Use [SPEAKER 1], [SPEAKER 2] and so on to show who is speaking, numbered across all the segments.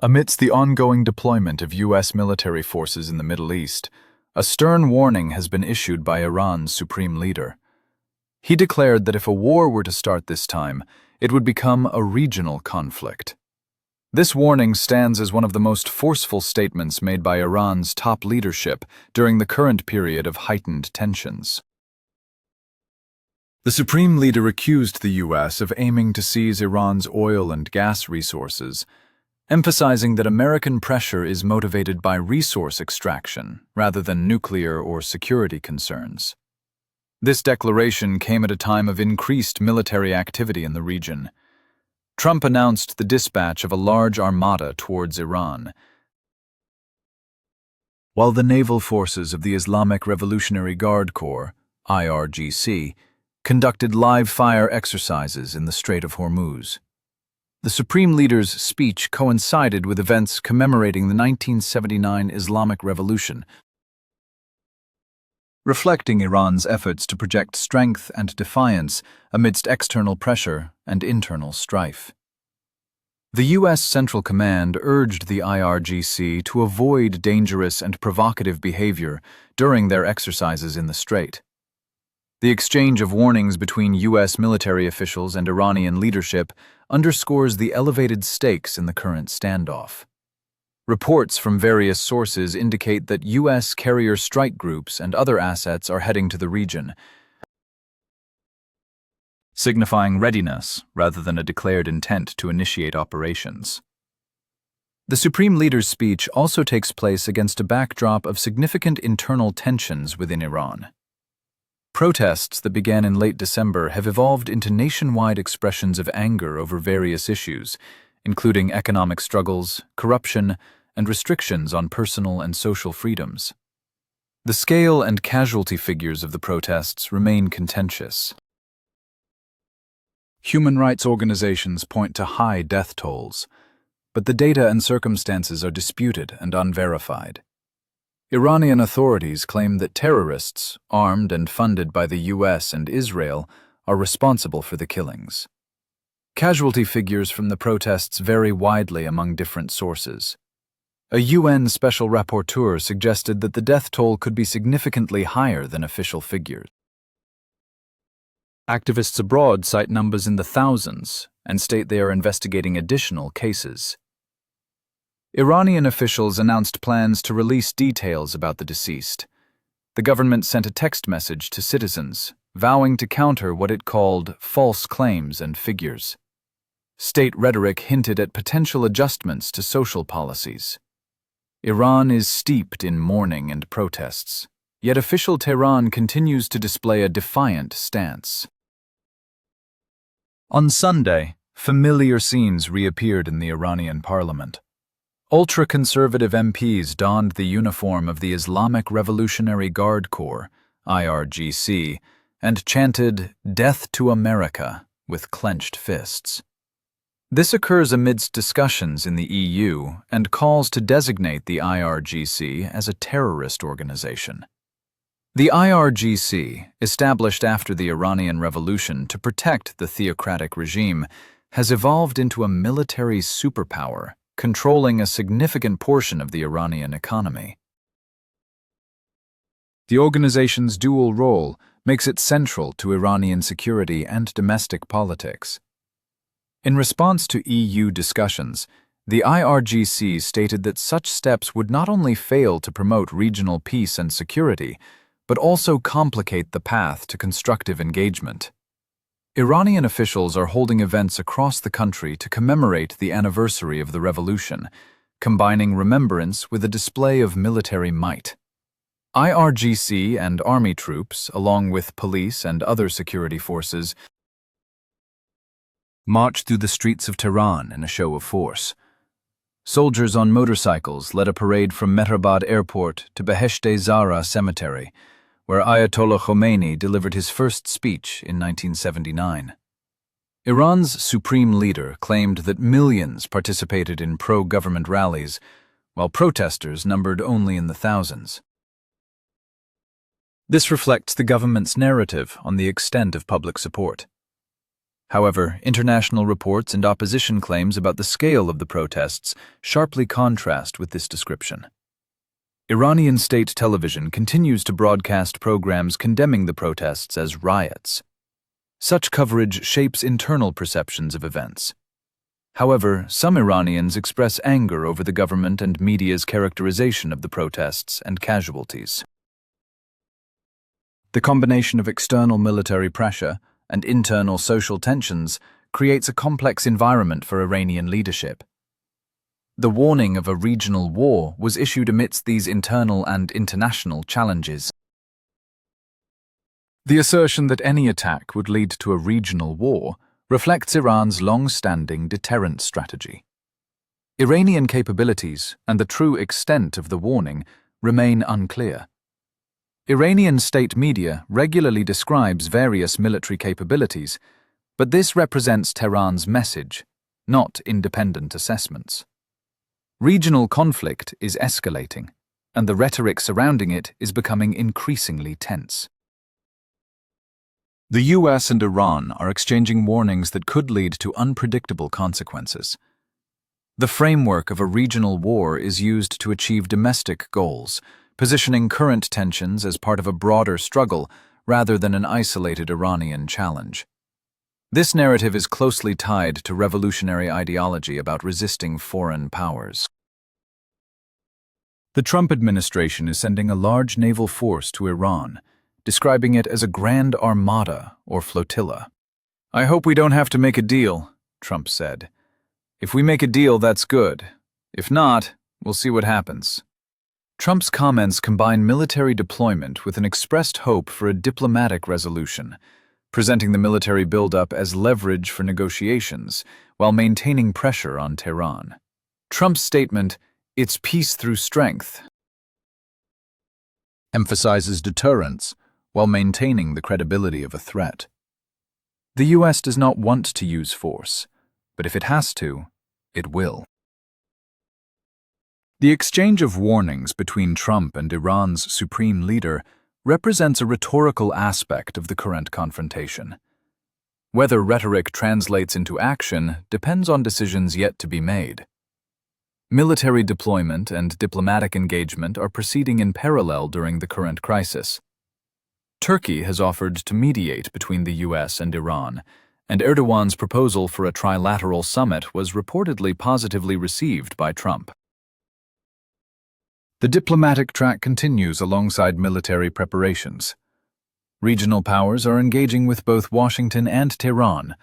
[SPEAKER 1] Amidst the ongoing deployment of U.S. military forces in the Middle East, a stern warning has been issued by Iran's supreme leader. He declared that if a war were to start this time, it would become a regional conflict. This warning stands as one of the most forceful statements made by Iran's top leadership during the current period of heightened tensions. The supreme leader accused the U.S. of aiming to seize Iran's oil and gas resources, emphasizing that American pressure is motivated by resource extraction rather than nuclear or security concerns. This declaration came at a time of increased military activity in the region. Trump announced the dispatch of a large armada towards Iran, while the naval forces of the Islamic Revolutionary Guard Corps, IRGC, conducted live-fire exercises in the Strait of Hormuz. The Supreme Leader's speech coincided with events commemorating the 1979 Islamic Revolution, reflecting Iran's efforts to project strength and defiance amidst external pressure and internal strife. The U.S. Central Command urged the IRGC to avoid dangerous and provocative behavior during their exercises in the Strait. The exchange of warnings between U.S. military officials and Iranian leadership underscores the elevated stakes in the current standoff. Reports from various sources indicate that U.S. carrier strike groups and other assets are heading to the region, signifying readiness rather than a declared intent to initiate operations. The Supreme Leader's speech also takes place against a backdrop of significant internal tensions within Iran. Protests that began in late December have evolved into nationwide expressions of anger over various issues, including economic struggles, corruption, and restrictions on personal and social freedoms. The scale and casualty figures of the protests remain contentious. Human rights organizations point to high death tolls, but the data and circumstances are disputed and unverified. Iranian authorities claim that terrorists, armed and funded by the U.S. and Israel, are responsible for the killings. Casualty figures from the protests vary widely among different sources. A UN special rapporteur suggested that the death toll could be significantly higher than official figures. Activists abroad cite numbers in the thousands and state they are investigating additional cases. Iranian officials announced plans to release details about the deceased. The government sent a text message to citizens, vowing to counter what it called false claims and figures. State rhetoric hinted at potential adjustments to social policies. Iran is steeped in mourning and protests, yet official Tehran continues to display a defiant stance. On Sunday, familiar scenes reappeared in the Iranian parliament. Ultra-conservative MPs donned the uniform of the Islamic Revolutionary Guard Corps, IRGC, and chanted, "Death to America," with clenched fists. This occurs amidst discussions in the EU and calls to designate the IRGC as a terrorist organization. The IRGC, established after the Iranian Revolution to protect the theocratic regime, has evolved into a military superpower, controlling a significant portion of the Iranian economy. The organization's dual role makes it central to Iranian security and domestic politics. In response to EU discussions, the IRGC stated that such steps would not only fail to promote regional peace and security, but also complicate the path to constructive engagement. Iranian officials are holding events across the country to commemorate the anniversary of the revolution, combining remembrance with a display of military might. IRGC and army troops, along with police and other security forces, marched through the streets of Tehran in a show of force. Soldiers on motorcycles led a parade from Mehrabad Airport to Behesht-e-Zahra Cemetery, where Ayatollah Khomeini delivered his first speech in 1979. Iran's supreme leader claimed that millions participated in pro-government rallies, while protesters numbered only in the thousands. This reflects the government's narrative on the extent of public support. However, international reports and opposition claims about the scale of the protests sharply contrast with this description. Iranian state television continues to broadcast programs condemning the protests as riots. Such coverage shapes internal perceptions of events. However, some Iranians express anger over the government and media's characterization of the protests and casualties. The combination of external military pressure and internal social tensions creates a complex environment for Iranian leadership. The warning of a regional war was issued amidst these internal and international challenges. The assertion that any attack would lead to a regional war reflects Iran's long-standing deterrent strategy. Iranian capabilities and the true extent of the warning remain unclear. Iranian state media regularly describes various military capabilities, but this represents Tehran's message, not independent assessments. Regional conflict is escalating, and the rhetoric surrounding it is becoming increasingly tense. The US and Iran are exchanging warnings that could lead to unpredictable consequences. The framework of a regional war is used to achieve domestic goals, positioning current tensions as part of a broader struggle rather than an isolated Iranian challenge. This narrative is closely tied to revolutionary ideology about resisting foreign powers. The Trump administration is sending a large naval force to Iran, describing it as a grand armada or flotilla. "I hope we don't have to make a deal," Trump said. "If we make a deal, that's good. If not, we'll see what happens." Trump's comments combine military deployment with an expressed hope for a diplomatic resolution, presenting the military buildup as leverage for negotiations while maintaining pressure on Tehran. Trump's statement, "It's peace through strength," emphasizes deterrence while maintaining the credibility of a threat. The US does not want to use force, but if it has to, it will. The exchange of warnings between Trump and Iran's supreme leader represents a rhetorical aspect of the current confrontation. Whether rhetoric translates into action depends on decisions yet to be made. Military deployment and diplomatic engagement are proceeding in parallel during the current crisis. Turkey has offered to mediate between the US and Iran, and Erdogan's proposal for a trilateral summit was reportedly positively received by Trump. The diplomatic track continues alongside military preparations. Regional powers are engaging with both Washington and Tehran,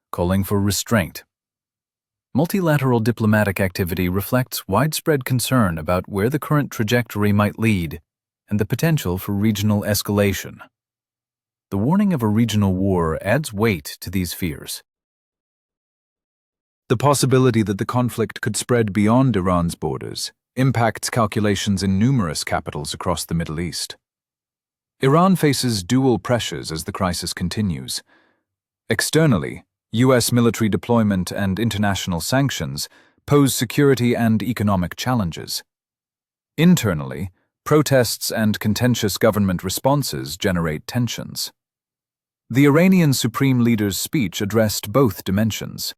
[SPEAKER 1] calling for restraint. Multilateral diplomatic activity reflects widespread concern about where the current trajectory might lead and the potential for regional escalation. The warning of a regional war adds weight to these fears. The possibility that the conflict could spread beyond Iran's borders impacts calculations in numerous capitals across the Middle East. Iran faces dual pressures as the crisis continues. Externally, US military deployment and international sanctions pose security and economic challenges. Internally, protests and contentious government responses generate tensions. The Iranian supreme leader's speech addressed both dimensions,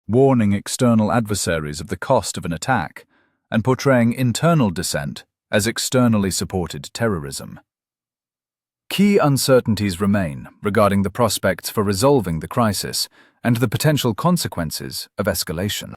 [SPEAKER 1] warning external adversaries of the cost of an attack and portraying internal dissent as externally supported terrorism. Key uncertainties remain regarding the prospects for resolving the crisis and the potential consequences of escalation.